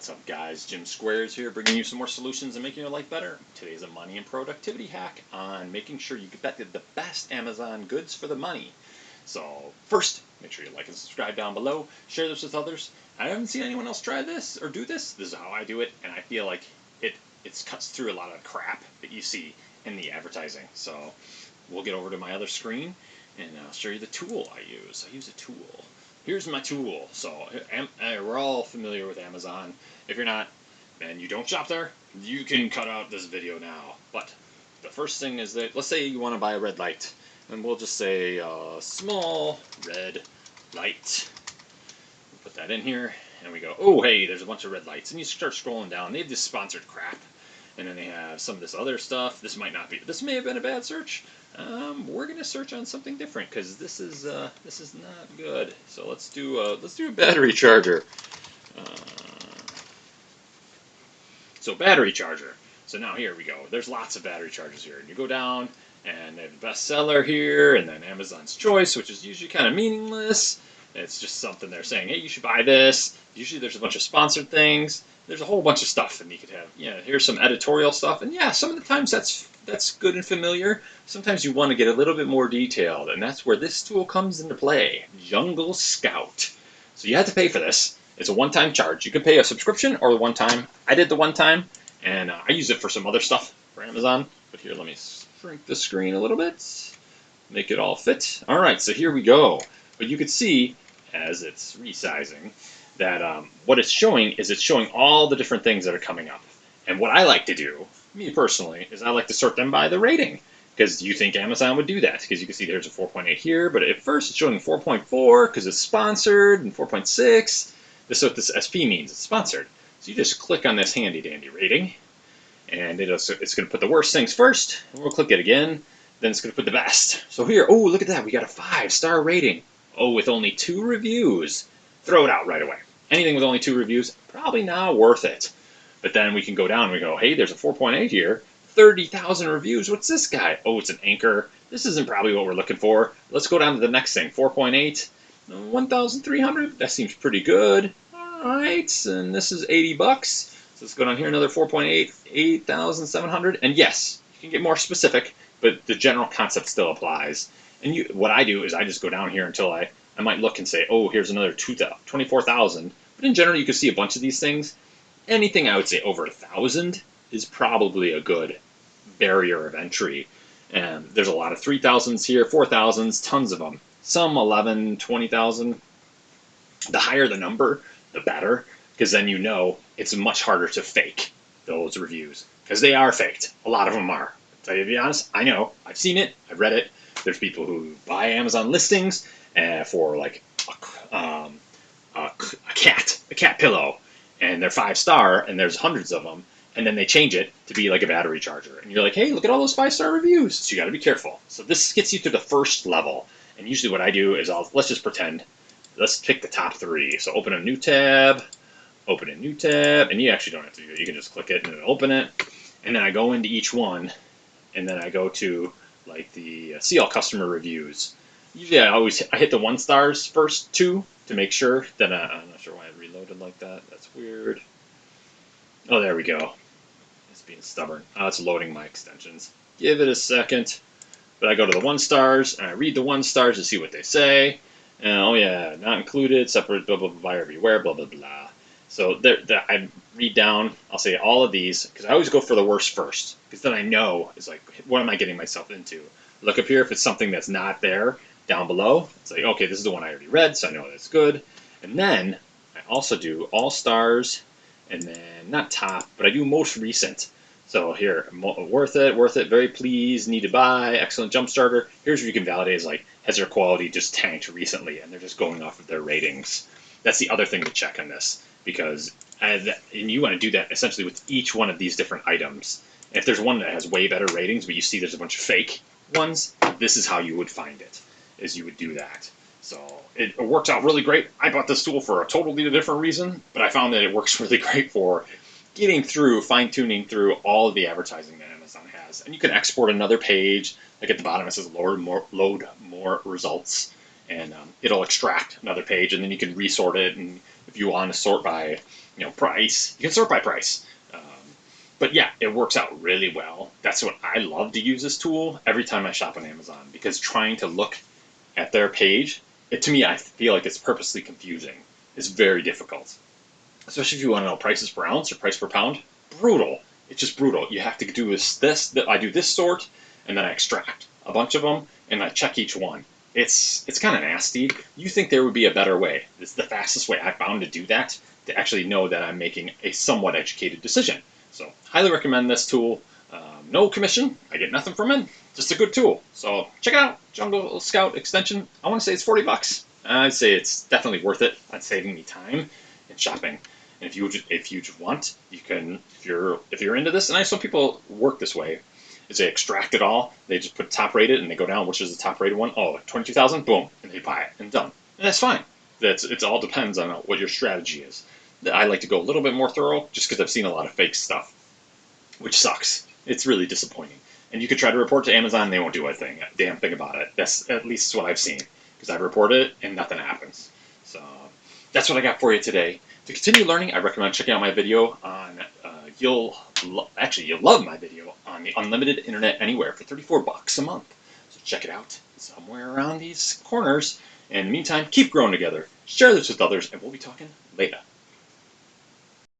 What's up, guys? Jim Squares here, bringing you some more solutions and making your life better. Today's a money and productivity hack on making sure you get the best Amazon goods for the money. So first, make sure you like and subscribe down below. Share this with others. I haven't seen anyone else try this or do this. This is how I do it, and I feel like it cuts through a lot of crap that you see in the advertising. So we'll get over to my other screen, and I'll show you the tool I use. I use a tool. Here's my tool. So we're all familiar with Amazon. If you're not, and you don't shop there, you can cut out this video now. But the first thing is that, let's say you want to buy a red light, and we'll just say small red light. We'll put that in here, and we go, oh hey, there's a bunch of red lights, and you start scrolling down. They have this sponsored crap, and then they have some of this other stuff. This may have been a bad search. We're gonna search on something different because this is not good. So let's do a battery charger. So battery charger. So now here we go. There's lots of battery chargers here, and you go down, and they have the bestseller here, and then Amazon's Choice, which is usually kind of meaningless. It's just something they're saying, hey, you should buy this. Usually there's a bunch of sponsored things. There's a whole bunch of stuff, and you could have, here's some editorial stuff, and yeah, some of the times that's good and familiar. Sometimes you want to get a little bit more detailed, and that's where this tool comes into play, Junglescout. So you have to pay for this. It's a one-time charge. You can pay a subscription or the one-time. I did the one-time, and I use it for some other stuff for Amazon. But here, let me shrink the screen a little bit, make it all fit. All right, so here we go. But you can see, as it's resizing, that what it's showing is it's showing all the different things that are coming up. And what I like to do, me personally, is I like to sort them by the rating. Because you think Amazon would do that. Because you can see there's a 4.8 here, but at first it's showing 4.4 because it's sponsored, and 4.6. This is what this SP means, it's sponsored. So you just click on this handy dandy rating, and it's going to put the worst things first, and we'll click it again, then it's going to put the best. So here, oh, look at that, we got a 5-star rating. Oh, with only 2 reviews. Throw it out right away. Anything with only 2 reviews, probably not worth it. But then we can go down and we go, hey, there's a 4.8 here, 30,000 reviews. What's this guy? Oh, it's an anchor. This isn't probably what we're looking for. Let's go down to the next thing, 4.8, 1,300. That seems pretty good. All right, and this is 80 bucks. So let's go down here, another 4.8, 8,700. And yes, you can get more specific, but the general concept still applies. And what I do is I just go down here until I might look and say, oh, here's another 24,000. But in general, you can see a bunch of these things. Anything I would say over 1,000 is probably a good barrier of entry. And there's a lot of 3,000s here, 4,000s, tons of them. Some 11, 20,000. The higher the number, the better, because then you know it's much harder to fake those reviews. Because they are faked. A lot of them are. To be honest, I know. I've seen it. I've read it. There's people who buy Amazon listings for like a cat pillow, and they're 5-star, and there's hundreds of them, and then they change it to be like a battery charger, and you're like, hey, look at all those 5-star reviews. So you got to be careful. So this gets you to the first level, and usually what I do is let's just pretend. Let's pick the top 3. So open a new tab, and you actually don't have to do it. You can just click it and it'll open it, and then I go into each one, and then I go to like the see all customer reviews. Usually I hit the 1 stars first 2 to make sure. Then I'm not sure why it reloaded like that. That's weird. Oh, there we go. It's being stubborn. It's loading my extensions. Give it a second. But I go to the 1 stars, and I read the 1 stars to see what they say. And, oh yeah, not included, separate, blah, blah, blah, buyer beware, blah, blah, blah. So I read down, I'll say all of these, because I always go for the worst first. Because then I know, it's like, what am I getting myself into? Look up here, if it's something that's not there, down below, it's like, okay, this is the one I already read, so I know that's good. And then I also do all stars, and then not top, but I do most recent. So here, worth it, very pleased, need to buy, excellent jump starter. Here's where you can validate is like, has their quality just tanked recently, and they're just going off of their ratings. That's the other thing to check on this, because and you want to do that essentially with each one of these different items. If there's one that has way better ratings, but you see there's a bunch of fake ones, this is how you would find it, is you would do that. So it works out really great. I bought this tool for a totally different reason, but I found that it works really great for getting through, fine-tuning through all of the advertising that Amazon has. And you can export another page. Like at the bottom it says load more results, and it'll extract another page, and then you can resort it. And if you want to sort by, price, you can sort by price. But yeah, it works out really well. That's what I love to use this tool every time I shop on Amazon, because trying to look at their page, to me, I feel like it's purposely confusing. It's very difficult, especially if you want to know prices per ounce or price per pound. Brutal. It's just brutal. You have to do I do this sort, and then I extract a bunch of them, and I check each one. It's kind of nasty. You think there would be a better way? It's the fastest way I found to do that, to actually know that I'm making a somewhat educated decision. So, highly recommend this tool. No commission. I get nothing from it. Just a good tool. So check it out. Junglescout extension. I want to say it's $40. I'd say it's definitely worth it. It's saving me time and shopping. And if you want, you can. If you're into this, and I know some people work this way, is they extract it all. They just put top rated and they go down. Which is the top rated one? Oh, 22,000. Boom, and they buy it and done. And that's fine. It all depends on what your strategy is. I like to go a little bit more thorough, just because I've seen a lot of fake stuff, which sucks. It's really disappointing. And you could try to report to Amazon, and they won't do a damn thing about it. That's at least what I've seen, because I've reported it and nothing happens. So that's what I got for you today. To continue learning, I recommend checking out my video on. You'll love my video on the unlimited internet anywhere for $34 a month. So check it out somewhere around these corners. And in the meantime, keep growing together. Share this with others, and we'll be talking later.